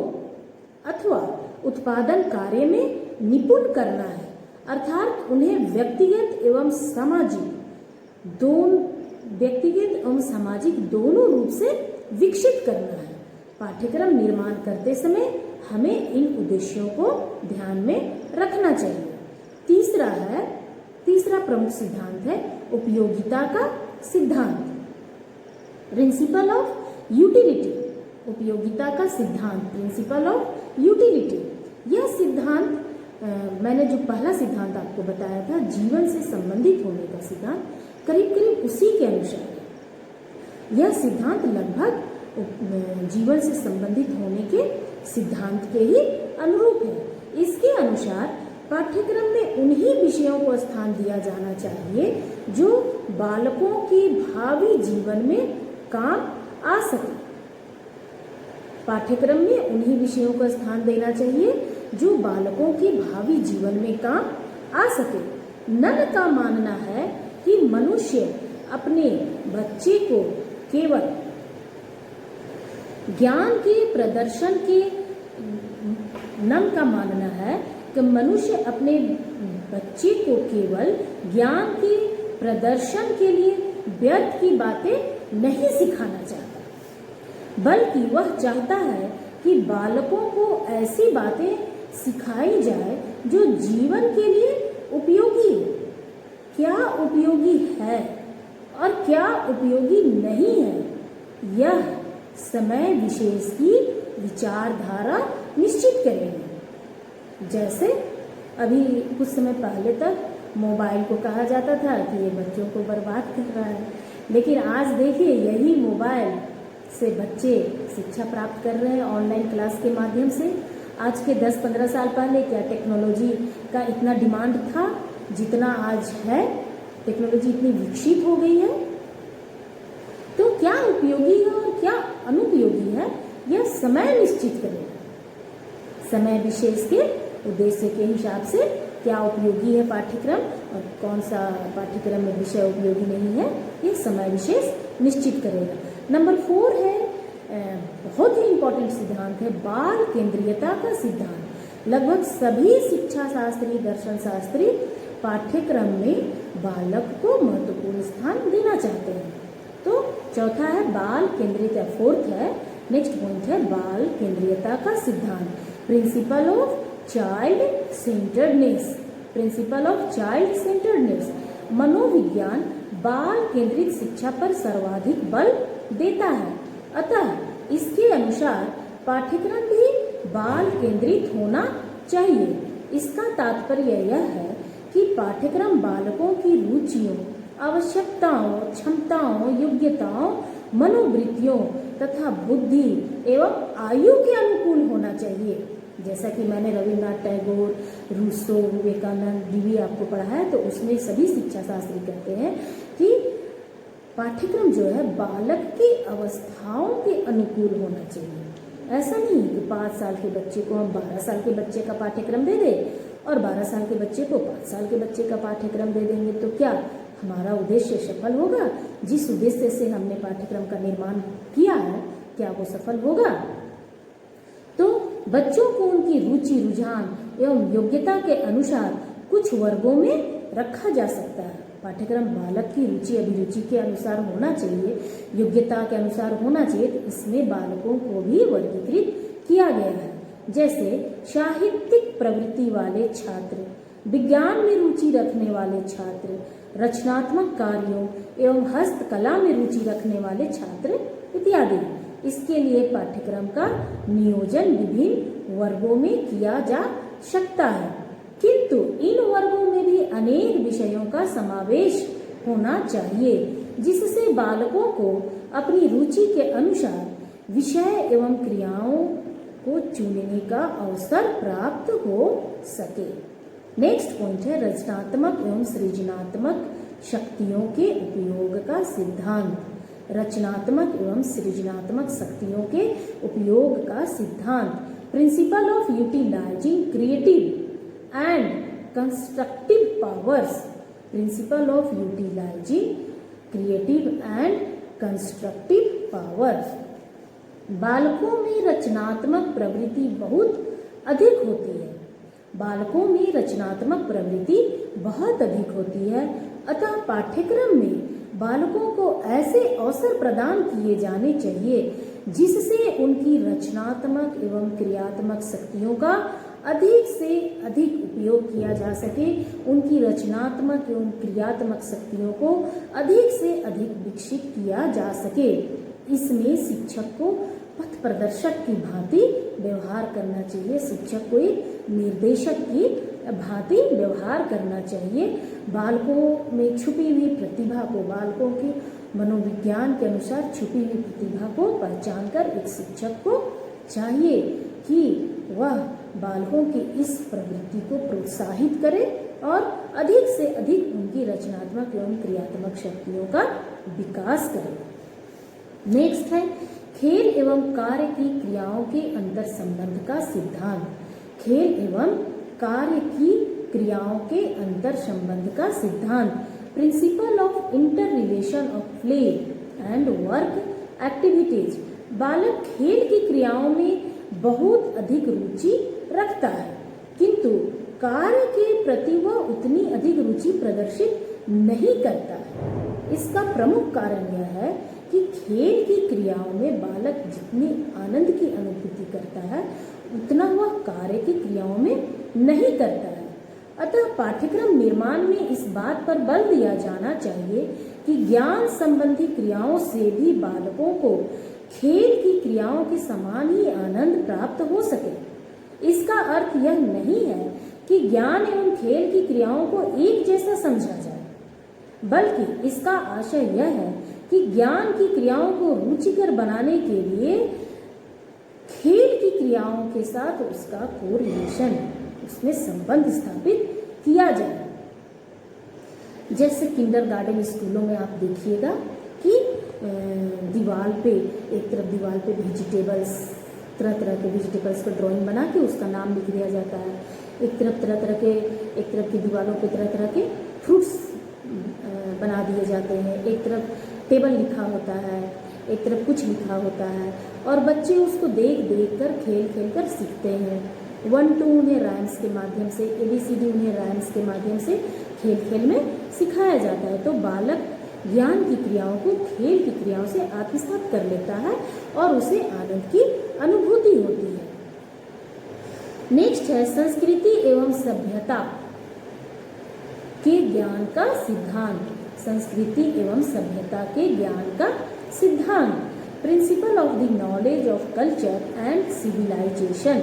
अथवा उत्पादन कार्य में निपुण करना है, अर्थात उन्हें व्यक्तिगत एवं सामाजिक दोनों रूप से विकसित करना है। पाठ्यक्रम निर्माण करते समय हमें इन उद्देश्यों को ध्यान में रखना चाहिए। तीसरा प्रमुख सिद्धांत है उपयोगिता का सिद्धांत, प्रिंसिपल ऑफ यूटिलिटी। उपयोगिता का सिद्धांत, प्रिंसिपल ऑफ यूटिलिटी। यह सिद्धांत मैंने जो पहला सिद्धांत आपको बताया था, जीवन से संबंधित होने का सिद्धांत, करीब करीब उसी के अनुसार है। यह सिद्धांत लगभग जीवन से संबंधित होने के सिद्धांत के ही अनुरूप है। इसके अनुसार पाठ्यक्रम में उन्हीं विषयों को स्थान दिया जाना चाहिए जो बालकों के भावी जीवन में काम आ सके। पाठ्यक्रम में उन्हीं विषयों को स्थान देना चाहिए जो बालकों के भावी जीवन में काम आ सके। नन का मानना है कि मनुष्य अपने बच्चे को केवल ज्ञान के प्रदर्शन के नन का मानना है कि मनुष्य अपने बच्चे को केवल ज्ञान के प्रदर्शन के लिए व्यर्थ की बातें नहीं सिखाना चाहता, बल्कि वह चाहता है कि बालकों को ऐसी बातें सिखाई जाए जो जीवन के लिए उपयोगी है। क्या उपयोगी है और क्या उपयोगी नहीं है, यह समय विशेष की विचारधारा निश्चित करेगी। जैसे अभी कुछ समय पहले तक मोबाइल को कहा जाता था कि ये बच्चों को बर्बाद कर रहा है, लेकिन आज देखिए यही मोबाइल से बच्चे शिक्षा प्राप्त कर रहे हैं ऑनलाइन क्लास के माध्यम से। आज के 10-15 साल पहले क्या टेक्नोलॉजी का इतना डिमांड था जितना आज है? टेक्नोलॉजी इतनी विकसित हो गई है, तो क्या उपयोगी है और क्या अनुपयोगी है, यह समय निश्चित करेगा। समय विशेष के उद्देश्य के हिसाब से क्या उपयोगी है पाठ्यक्रम और कौन सा पाठ्यक्रम में विषय उपयोगी नहीं है, ये समय विशेष निश्चित करेगा। नंबर 4 है बहुत ही प्रमुख सिद्धांत है बाल केंद्रीयता का सिद्धांत। लगभग सभी शिक्षा शास्त्री, दर्शन शास्त्री पाठ्यक्रम में बालक को महत्वपूर्ण स्थान देना चाहते हैं। तो चौथा है बाल केंद्रित, फोर्थ है, नेक्स्ट पॉइंट है बाल केंद्रीयता का सिद्धांत, principle of child centredness. Principle of child centredness, मनोविज्ञान बाल केंद्रित शिक्षा पर सर्वाधिक बल देता है, अतः इसके अनुसार पाठ्यक्रम भी बाल केंद्रित होना चाहिए। इसका तात्पर्य यह है कि पाठ्यक्रम बालकों की रुचियों, आवश्यकताओं, क्षमताओं, योग्यताओं, मनोवृत्तियों तथा बुद्धि एवं आयु के अनुकूल होना चाहिए। जैसा कि मैंने रविन्द्रनाथ टैगोर, रूसो, विवेकानंद, डीवी आपको पढ़ा है, तो उसमें सभी शिक्षा शास्त्री कहते हैं कि पाठ्यक्रम जो है बालक की अवस्थाओं के अनुकूल होना चाहिए। ऐसा नहीं कि 5 साल के बच्चे को हम 12 साल के बच्चे का पाठ्यक्रम दे दें और 12 साल के बच्चे को 5 साल के बच्चे का पाठ्यक्रम दे देंगे, तो क्या हमारा उद्देश्य सफल होगा? जिस उद्देश्य से हमने पाठ्यक्रम का निर्माण किया है, क्या वो सफल होगा? तो बच्चों को उनकी रुचि, रुझान एवं योग्यता के अनुसार कुछ वर्गों में रखा जा सकता है। पाठ्यक्रम बालक की रुचि, अभिरुचि के अनुसार होना चाहिए, योग्यता के अनुसार होना चाहिए, तो इसमें बालकों को भी वर्गीकृत किया गया है। जैसे साहित्यिक प्रवृत्ति वाले छात्र, विज्ञान में रुचि रखने वाले छात्र, रचनात्मक कार्यों एवं हस्तकला में रुचि रखने वाले छात्र इत्यादि। इसके लिए पाठ्यक्रम का नियोजन विभिन्न वर्गों में किया जा सकता है, किंतु इन वर्गों में भी अनेक विषयों का समावेश होना चाहिए, जिससे बालकों को अपनी रुचि के अनुसार विषय एवं क्रियाओं को चुनने का अवसर प्राप्त हो सके। नेक्स्ट पॉइंट है रचनात्मक एवं सृजनात्मक शक्तियों के उपयोग का सिद्धांत। रचनात्मक एवं सृजनात्मक शक्तियों के उपयोग का सिद्धांत, principle of utilising creative and constructive powers. Principle of utilising creative and constructive powers. बालकों में रचनात्मक प्रवृत्ति बहुत अधिक होती है। बालकों में रचनात्मक प्रवृत्ति बहुत अधिक होती है, अतः पाठ्यक्रम में बालकों को ऐसे अवसर प्रदान किए जाने चाहिए जिससे उनकी रचनात्मक एवं क्रियात्मक शक्तियों का अधिक से अधिक उपयोग किया जा सके, उनकी रचनात्मक एवं क्रियात्मक शक्तियों को अधिक से अधिक विकसित किया जा सके। इसमें शिक्षक को पथ प्रदर्शक की भांति व्यवहार करना चाहिए, शिक्षक को एक निर्देशक की भांति व्यवहार करना चाहिए। बालकों में छुपी हुई प्रतिभा को, बालकों के मनोविज्ञान के अनुसार छुपी हुई प्रतिभा को पहचान कर एक शिक्षक को चाहिए कि वह बालकों की इस प्रवृत्ति को प्रोत्साहित करे और अधिक से अधिक उनकी रचनात्मक एवं क्रियात्मक शक्तियों का विकास करे। नेक्स्ट है खेल एवं कार्य की क्रियाओं के अंतर संबंध का सिद्धांत। खेल एवं कार्य की क्रियाओं के अंतर संबंध का सिद्धांत, principle of inter relation of play and work activities. बालक खेल की क्रियाओं में बहुत अधिक रुचि रखता है, किंतु कार्य के प्रति वह उतनी अधिक रुचि प्रदर्शित नहीं करता है। इसका प्रमुख कारण यह है कि खेल की क्रियाओं में बालक जितनी आनंद की अनुभूति करता है, उतना वह कार्य की क्रियाओं में नहीं करता है। अतः पाठ्यक्रम निर्माण में इस बात पर बल दिया जाना चाहिए कि ज्ञान संबंधी क्रियाओं से भी बालकों को खेल की क्रियाओं के समान ही आनंद प्राप्त हो सके। इसका अर्थ यह नहीं है कि ज्ञान एवं खेल की क्रियाओं को एक जैसा समझा जाए, बल्कि इसका आशय यह है कि ज्ञान की क्रियाओं को रुचिकर बनाने के लिए खेल की क्रियाओं के साथ उसका कोरिलेशन, उसमें संबंध स्थापित किया जाए। जैसे किंडरगार्टन स्कूलों में आप देखिएगा कि दीवार पे, एक तरफ दीवार पे वेजिटेबल्स, तरह तरह के वेजिटेबल्स का ड्राइंग बना के उसका नाम लिख दिया जाता है। एक तरफ की दीवारों पे तरह तरह के फ्रूट्स बना दिए जाते हैं। एक तरफ टेबल लिखा होता है एक तरफ कुछ लिखा होता है और बच्चे उसको देख देख कर खेल खेल कर सीखते हैं। 1 2 उन्हें राइम्स के माध्यम से, ABCD उन्हें राइम्स के माध्यम से खेल खेल में सिखाया जाता है। तो बालक ज्ञान की क्रियाओं को खेल की क्रियाओं से आत्मसात कर लेता है और उसे आनंद की अनुभूति होती है। नेक्स्ट है संस्कृति एवं सभ्यता के ज्ञान का सिद्धांत। संस्कृति एवं सभ्यता के ज्ञान का सिद्धांत, principle of the knowledge of culture and civilisation.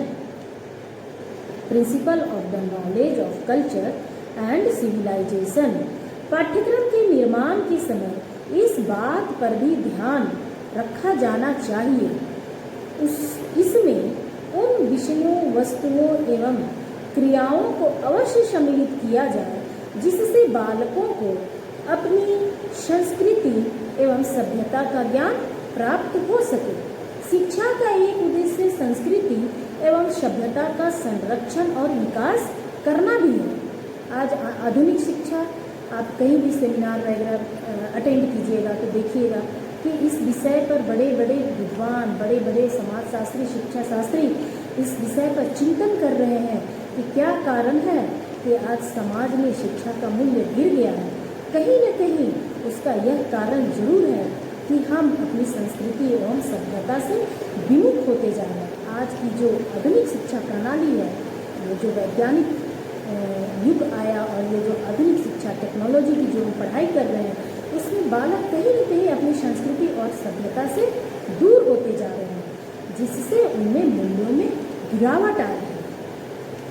Principle of the knowledge of culture and civilisation. पाठ्यक्रम के निर्माण के समय इस बात पर भी ध्यान रखा जाना चाहिए इसमें उन विषयों, वस्तुओं एवं क्रियाओं को अवश्य सम्मिलित किया जाए जिससे बालकों को अपनी संस्कृति एवं सभ्यता का ज्ञान प्राप्त हो सके। शिक्षा का एक उद्देश्य संस्कृति एवं सभ्यता का संरक्षण और विकास करना भी है। आज आधुनिक शिक्षा, आप कहीं भी सेमिनार वगैरह अटेंड कीजिएगा तो देखिएगा कि इस विषय पर बड़े बड़े विद्वान, बड़े बड़े समाजशास्त्री, शिक्षा शास्त्री इस विषय पर चिंतन कर रहे हैं कि क्या कारण है कि आज समाज में शिक्षा का मूल्य गिर गया है। कहीं न कहीं उसका यह कारण जरूर है कि हम अपनी संस्कृति एवं सभ्यता से विमुख होते जा रहे हैं। आज की जो आधुनिक शिक्षा प्रणाली है, वो जो वैज्ञानिक युग आया और ये जो आधुनिक शिक्षा टेक्नोलॉजी की जो हम पढ़ाई कर रहे हैं, उसमें बालक कहीं न कहीं अपनी संस्कृति और सभ्यता से दूर होते जा रहे हैं, जिससे उनमें मूल्यों में गिरावट आ रही है।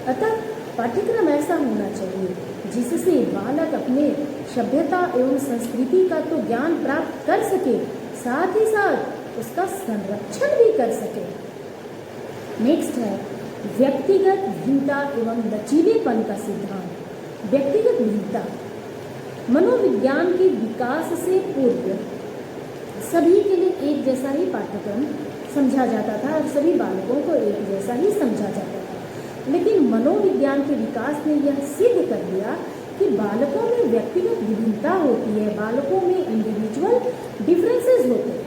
अतः पाठ्यक्रम ऐसा होना चाहिए जिससे बालक अपने सभ्यता एवं संस्कृति का तो ज्ञान प्राप्त कर सके, साथ ही साथ उसका संरक्षण भी कर सके। नेक्स्ट है व्यक्तिगत भिन्नता एवं लचीलेपन का सिद्धांत। व्यक्तिगत भिन्नता, मनोविज्ञान के विकास से पूर्व सभी के लिए एक जैसा ही पाठ्यक्रम समझा जाता था और सभी बालकों को एक जैसा ही समझा जाता था। लेकिन मनोविज्ञान के विकास ने यह सिद्ध कर दिया कि बालकों में व्यक्तिगत विभिन्नता होती है, बालकों में इंडिविजुअल डिफरेंसेस होते हैं।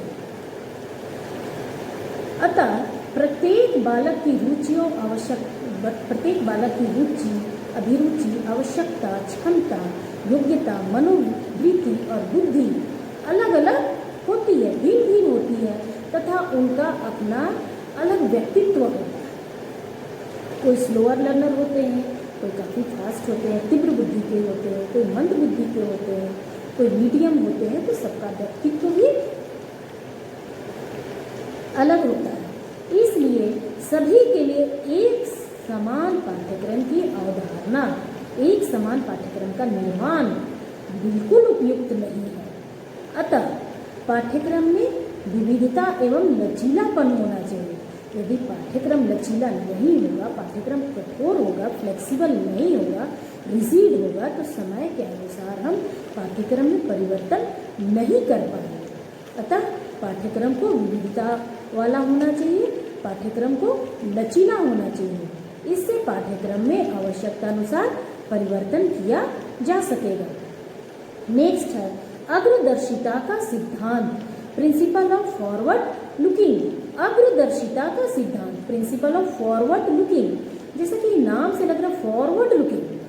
अतः प्रत्येक बालक की रुचि, अभिरुचि, आवश्यकता, क्षमता, योग्यता, मनोवृत्ति और बुद्धि अलग अलग होती है, भिन्न भिन्न होती है तथा उनका अपना अलग व्यक्तित्व होता है। कोई स्लोअर लर्नर होते हैं, कोई काफ़ी फास्ट होते हैं, तीव्र बुद्धि के होते हैं, कोई मंद बुद्धि के होते हैं, कोई मीडियम होते हैं। तो सबका व्यक्तित्व भी अलग होता है। इसलिए सभी के लिए एक समान पाठ्यक्रम की अवधारणा, एक समान पाठ्यक्रम का निर्माण बिल्कुल उपयुक्त नहीं है। अतः पाठ्यक्रम में विविधता एवं लचीलापन होना चाहिए। यदि पाठ्यक्रम लचीला नहीं होगा, पाठ्यक्रम कठोर होगा, फ्लेक्सिबल नहीं होगा, रिजिड होगा, तो समय के अनुसार हम पाठ्यक्रम में परिवर्तन नहीं कर पाएंगे। अतः पाठ्यक्रम को विविधता वाला होना चाहिए, पाठ्यक्रम को लचीला होना चाहिए। इससे पाठ्यक्रम में आवश्यकता अनुसार परिवर्तन किया जा सकेगा। नेक्स्ट है अग्रदर्शिता का सिद्धांत, प्रिंसिपल ऑफ फॉरवर्ड लुकिंग। अग्रदर्शिता का सिद्धांत, प्रिंसिपल ऑफ फॉरवर्ड लुकिंग, जैसे कि नाम से लग रहा फॉरवर्ड लुकिंग,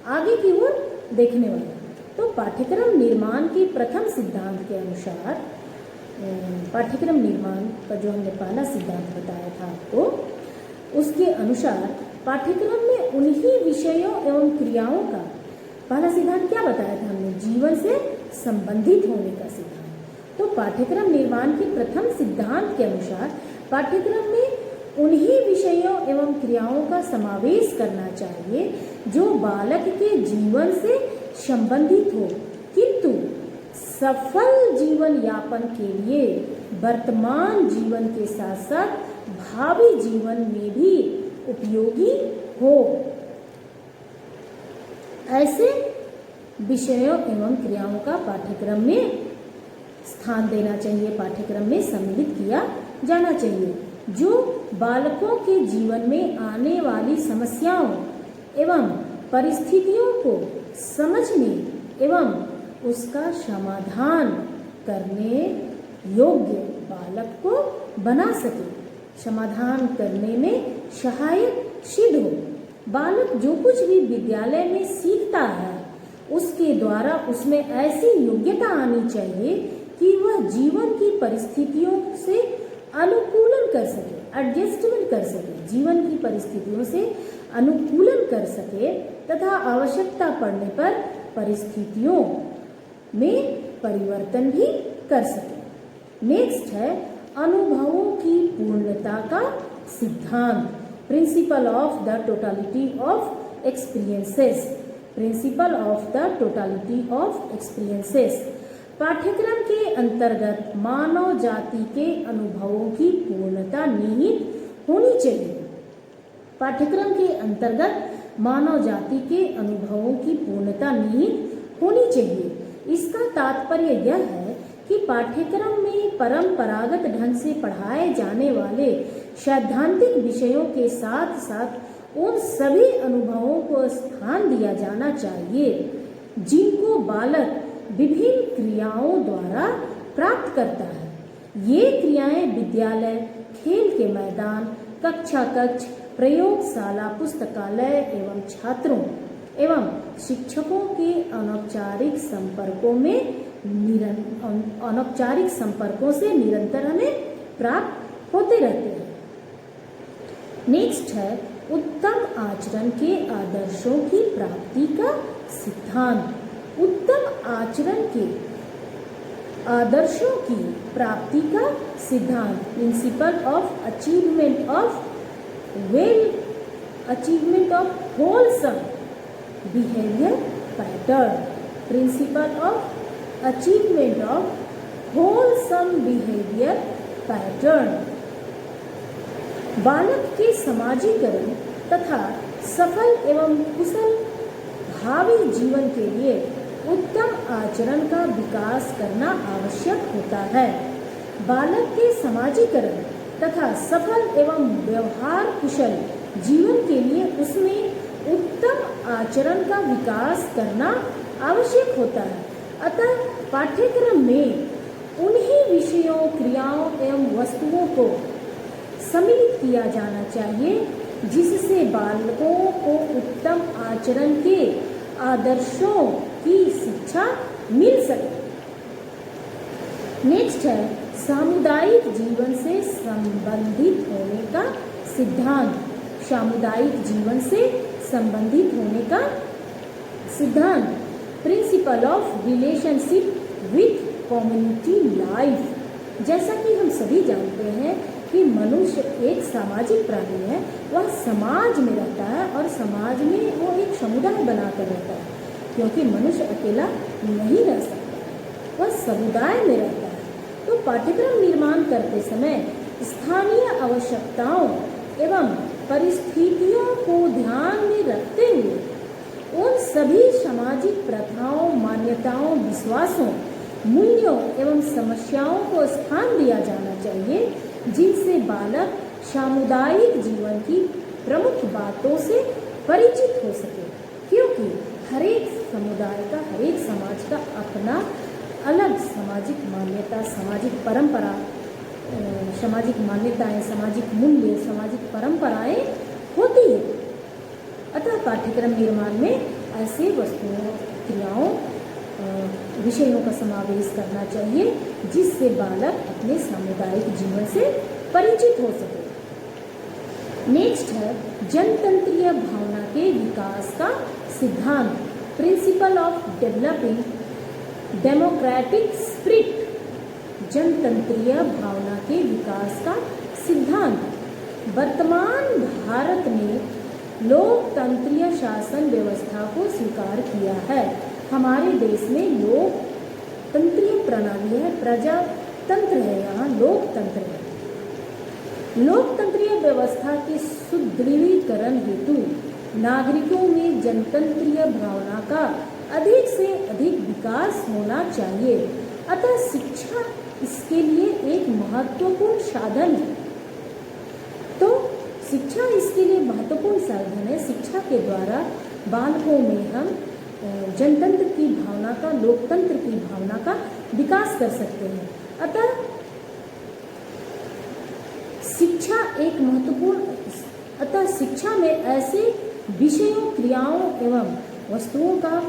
आगे की ओर देखने वाला। तो पाठ्यक्रम निर्माण के प्रथम सिद्धांत के अनुसार, पाठ्यक्रम निर्माण का जो हमने पहला सिद्धांत बताया था आपको, उसके अनुसार पाठ्यक्रम में उन्हीं विषयों एवं क्रियाओं का, पहला सिद्धांत क्या बताया था हमने, जीवन से संबंधित होने का सिद्धांत। तो पाठ्यक्रम निर्माण के प्रथम सिद्धांत के अनुसार पाठ्यक्रम में उन्हीं विषयों एवं क्रियाओं का समावेश करना चाहिए जो बालक के जीवन से संबंधित हो, किंतु सफल जीवन यापन के लिए वर्तमान जीवन के साथ साथ भावी जीवन में भी उपयोगी हो। ऐसे विषयों एवं क्रियाओं का पाठ्यक्रम में स्थान देना चाहिए, पाठ्यक्रम में सम्मिलित किया जाना चाहिए, जो बालकों के जीवन में आने वाली समस्याओं एवं परिस्थितियों को समझने एवं उसका समाधान करने योग्य बालक को बना सके, समाधान करने में सहायक सिद्ध हो। बालक जो कुछ भी विद्यालय में सीखता है उसके द्वारा उसमें ऐसी योग्यता आनी चाहिए कि वह जीवन की परिस्थितियों से अनुकूलन कर सके, एडजस्टमेंट कर सके, जीवन की परिस्थितियों से अनुकूलन कर सके तथा आवश्यकता पड़ने पर परिस्थितियों में परिवर्तन भी कर सके। नेक्स्ट है अनुभवों की पूर्णता का सिद्धांत, principle of the totality of experiences, principal of the totality of experiences. पाठ्यक्रम के अंतर्गत मानव जाति के अनुभवों की पूर्णता निहित होनी चाहिए। पाठ्यक्रम के अंतर्गत मानव जाति के अनुभवों की पूर्णता निहित होनी चाहिए। इसका तात्पर्य यह है कि पाठ्यक्रम में परंपरागत ढंग से पढ़ाए जाने वाले सैद्धांतिक विषयों के साथ साथ उन सभी अनुभवों को स्थान दिया जाना चाहिए जिनको बालक विभिन्न क्रियाओं द्वारा प्राप्त करता है। ये क्रियाएं विद्यालय, खेल के मैदान, कक्षा कक्ष, प्रयोगशाला, पुस्तकालय एवं छात्रों एवं शिक्षकों के अनौपचारिक संपर्कों से निरंतर हमें प्राप्त होते रहते हैं। नेक्स्ट है उत्तम आचरण के आदर्शों की प्राप्ति का सिद्धांत, उत्तम आचरण के आदर्शों की प्राप्ति का सिद्धांत, principle of achievement of wholesome behaviour pattern, principle of achievement of wholesome behaviour pattern. बालक के समाजीकरण तथा सफल एवं कुशल भावी जीवन के लिए उत्तम आचरण का विकास करना आवश्यक होता है। बालक के समाजीकरण तथा सफल एवं व्यवहार कुशल जीवन के लिए उसमें उत्तम आचरण का विकास करना आवश्यक होता है। अतः पाठ्यक्रम में उन्हीं विषयों, क्रियाओं एवं वस्तुओं को सम्मिलित किया जाना चाहिए जिससे बालकों को उत्तम आचरण के आदर्शों की शिक्षा मिल सके। नेक्स्ट है सामुदायिक जीवन से संबंधित होने का सिद्धांत, सामुदायिक जीवन से संबंधित होने का सिद्धांत, principle of relationship with community life. जैसा कि हम सभी जानते हैं कि मनुष्य एक सामाजिक प्राणी है, वह समाज में रहता है और समाज में वो एक समुदाय बनाकर रहता है, क्योंकि मनुष्य अकेला नहीं रह सकता, वह समुदाय में रहता है। तो पाठ्यक्रम निर्माण करते समय स्थानीय आवश्यकताओं एवं परिस्थितियों को ध्यान में रखते हुए उन सभी सामाजिक प्रथाओं, मान्यताओं, विश्वासों, मूल्यों एवं समस्याओं को स्थान दिया जाना चाहिए जिनसे बालक सामुदायिक जीवन की प्रमुख बातों से परिचित हो सके। क्योंकि हर एक समुदाय का, हर एक समाज का अपना अलग सामाजिक मान्यता, सामाजिक परंपरा, सामाजिक मान्यताएं, सामाजिक मूल्य, सामाजिक परंपराएं होती है। अतः पाठ्यक्रम निर्माण में ऐसे वस्तुओं, क्रियाओं, विषयों का समावेश करना चाहिए जिससे बालक अपने सामुदायिक जीवन से परिचित हो सके। नेक्स्ट है जनतंत्रीय भावना के विकास का सिद्धांत, principle of developing democratic spirit, जनतंत्रीय भावना के विकास का सिद्धांत। वर्तमान भारत ने लोकतंत्रीय शासन व्यवस्था को स्वीकार किया है। हमारे देश में लोकतंत्रीय प्रणाली है, प्रजातंत्र है, यहाँ लोकतंत्र है। लोकतंत्रीय व्यवस्था के सुदृढ़ीकरण हेतु नागरिकों में जनतंत्रीय भावना का अधिक से अधिक विकास होना चाहिए। अतः शिक्षा इसके लिए एक महत्वपूर्ण साधन है। तो शिक्षा इसके लिए महत्वपूर्ण साधन है। शिक्षा के द्वारा बालकों में हम जनतंत्र की भावना का, लोकतंत्र की भावना का विकास कर सकते हैं। अतः शिक्षा एक महत्वपूर्ण अतः शिक्षा में ऐसे विषयों, क्रियाओं एवं वस्तुओं का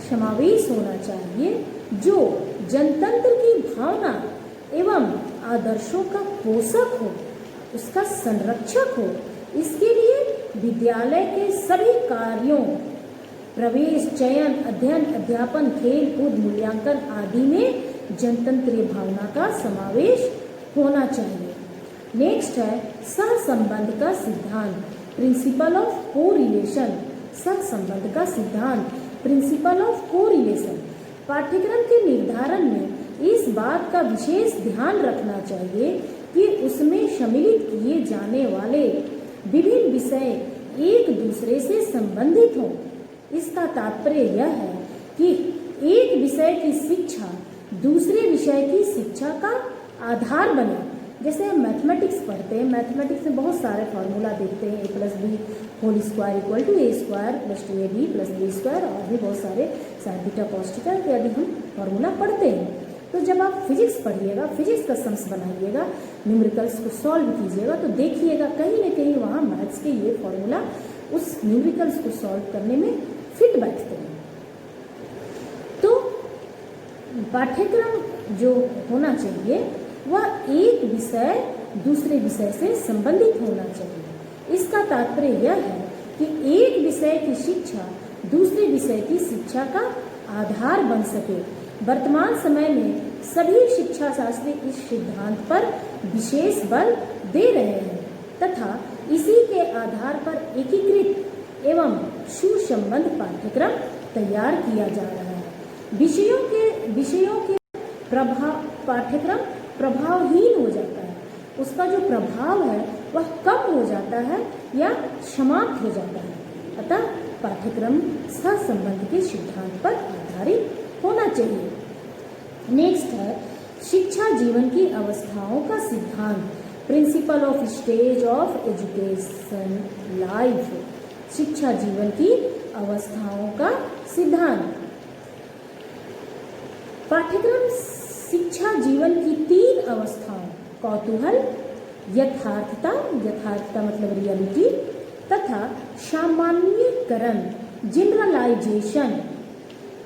समावेश होना चाहिए जो जनतंत्र की भावना एवं आदर्शों का पोषक हो, उसका संरक्षक हो। इसके लिए विद्यालय के सभी कार्यों, प्रवेश, चयन, अध्ययन, अध्यापन, खेल कूद, मूल्यांकन आदि में जनतंत्रीय भावना का समावेश होना चाहिए। नेक्स्ट है सहसंबंध का सिद्धांत, प्रिंसिपल ऑफ कोरिलेशन। सहसंबंध का सिद्धांत, प्रिंसिपल ऑफ कोरिलेशन। पाठ्यक्रम के निर्धारण में इस बात का विशेष ध्यान रखना चाहिए कि उसमें सम्मिलित किए जाने वाले विभिन्न विषय एक दूसरे से संबंधित हों। इसका तात्पर्य यह है कि एक विषय की शिक्षा दूसरे विषय की शिक्षा का आधार बने। जैसे हम मैथमेटिक्स पढ़ते हैं, मैथमेटिक्स में बहुत सारे फार्मूला देखते हैं, a + b whole square equal to a² + 2ab + b² और भी बहुत सारे sin बीटा cos थीटा इत्यादि हम फार्मूला पढ़ते हैं। तो जब आप फिजिक्स पढ़िएगा, फिजिक्स का सम्स बनाइएगा, न्यूमेरिकल्स को सॉल्व कीजिएगा, तो देखिएगा कहीं न कहीं वहाँ मैथ्स के ये फार्मूला उस न्यूमेरिकल्स को सॉल्व करने में फिट बैठते हैं। तो पाठ्यक्रम जो होना चाहिए वह एक विषय दूसरे विषय से संबंधित होना चाहिए। इसका तात्पर्य यह है कि एक विषय की शिक्षा दूसरे विषय की शिक्षा का आधार बन सके। वर्तमान समय में सभी शिक्षा शास्त्री इस सिद्धांत पर विशेष बल दे रहे हैं तथा इसी के आधार पर एकीकृत एवं सुसंबद्ध पाठ्यक्रम तैयार किया जा रहा है। विषयों के पाठ्यक्रम प्रभावहीन हो जाता है, उसका जो प्रभाव है वह कम हो जाता है या समाप्त हो जाता है। अतः पाठ्यक्रम सहसंबंध के सिद्धांत पर आधारित होना चाहिए। नेक्स्ट है शिक्षा जीवन की अवस्थाओं का सिद्धांत, principle of stage of education life. शिक्षा जीवन की अवस्थाओं का सिद्धांत। पाठ्यक्रम शिक्षा जीवन की 3 अवस्थाओं, कौतूहल, यथार्थता मतलब रियलिटी, तथा सामान्यीकरण जनरलाइजेशन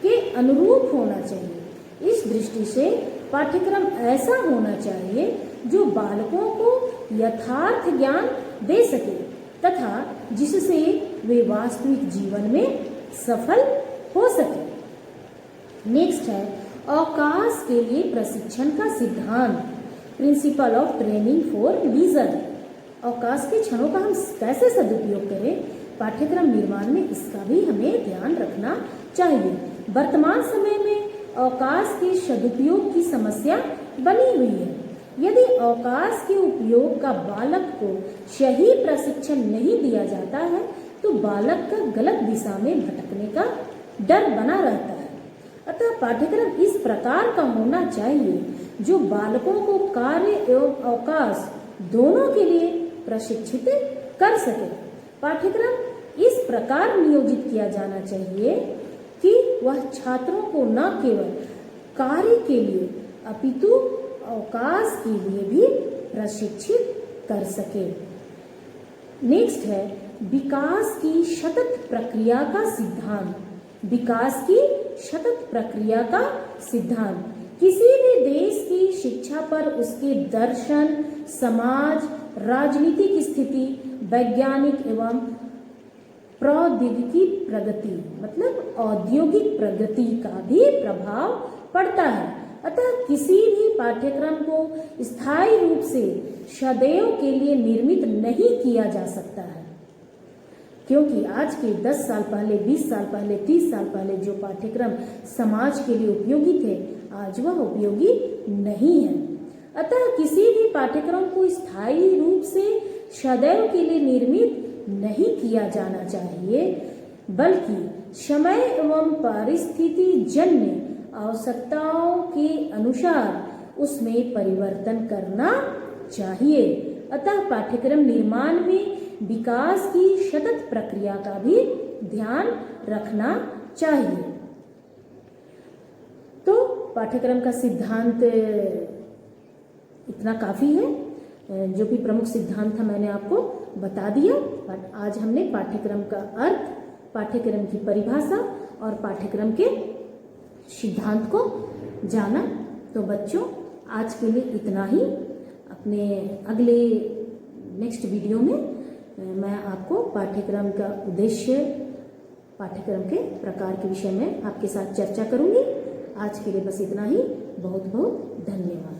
के अनुरूप होना चाहिए। इस दृष्टि से पाठ्यक्रम ऐसा होना चाहिए जो बालकों को यथार्थ ज्ञान दे सके तथा जिससे वे वास्तविक जीवन में सफल हो सके। नेक्स्ट है अवकाश के लिए प्रशिक्षण का सिद्धांत, principle of training for leisure. अवकाश के क्षणों का हम कैसे सदुपयोग करें, पाठ्यक्रम निर्माण में इसका भी हमें ध्यान रखना चाहिए। वर्तमान समय में अवकाश के सदुपयोग की समस्या बनी हुई है। यदि अवकाश के उपयोग का बालक को सही प्रशिक्षण नहीं दिया जाता है तो बालक का गलत दिशा में भटकने का डर बना रहता है। अतः पाठ्यक्रम इस प्रकार का होना चाहिए जो बालकों को कार्य एवं अवकाश दोनों के लिए प्रशिक्षित कर सके। पाठ्यक्रम इस प्रकार नियोजित किया जाना चाहिए कि वह छात्रों को न केवल कार्य के लिए अपितु अवकाश के लिए भी प्रशिक्षित कर सके। नेक्स्ट है विकास की सतत प्रक्रिया का सिद्धांत, विकास की सतत प्रक्रिया का सिद्धांत। किसी भी देश की शिक्षा पर उसके दर्शन, समाज, राजनीतिक स्थिति, वैज्ञानिक एवं प्रौद्योगिकी प्रगति मतलब औद्योगिक प्रगति का भी प्रभाव पड़ता है। अतः किसी भी पाठ्यक्रम को स्थायी रूप से सदैव के लिए निर्मित नहीं किया जा सकता है, क्योंकि आज के 10 साल पहले, 20 साल पहले, 30 साल पहले जो पाठ्यक्रम समाज के लिए उपयोगी थे आज वह उपयोगी नहीं है। अतः किसी भी पाठ्यक्रम को स्थायी रूप से सदैव के लिए निर्मित नहीं किया जाना चाहिए, बल्कि समय एवं परिस्थिति जन्य आवश्यकताओं के अनुसार उसमें परिवर्तन करना चाहिए। अतः पाठ्यक्रम निर्माण में विकास की सतत प्रक्रिया का भी ध्यान रखना चाहिए। तो पाठ्यक्रम का सिद्धांत इतना काफी है। जो भी प्रमुख सिद्धांत था मैंने आपको बता दिया। आज हमने पाठ्यक्रम का अर्थ, पाठ्यक्रम की परिभाषा और पाठ्यक्रम के सिद्धांत को जाना। तो बच्चों आज के लिए इतना ही। अपने अगले नेक्स्ट वीडियो में मैं आपको पाठ्यक्रम का उद्देश्य, पाठ्यक्रम के प्रकार के विषय में आपके साथ चर्चा करूंगी। आज के लिए बस इतना ही। बहुत बहुत धन्यवाद।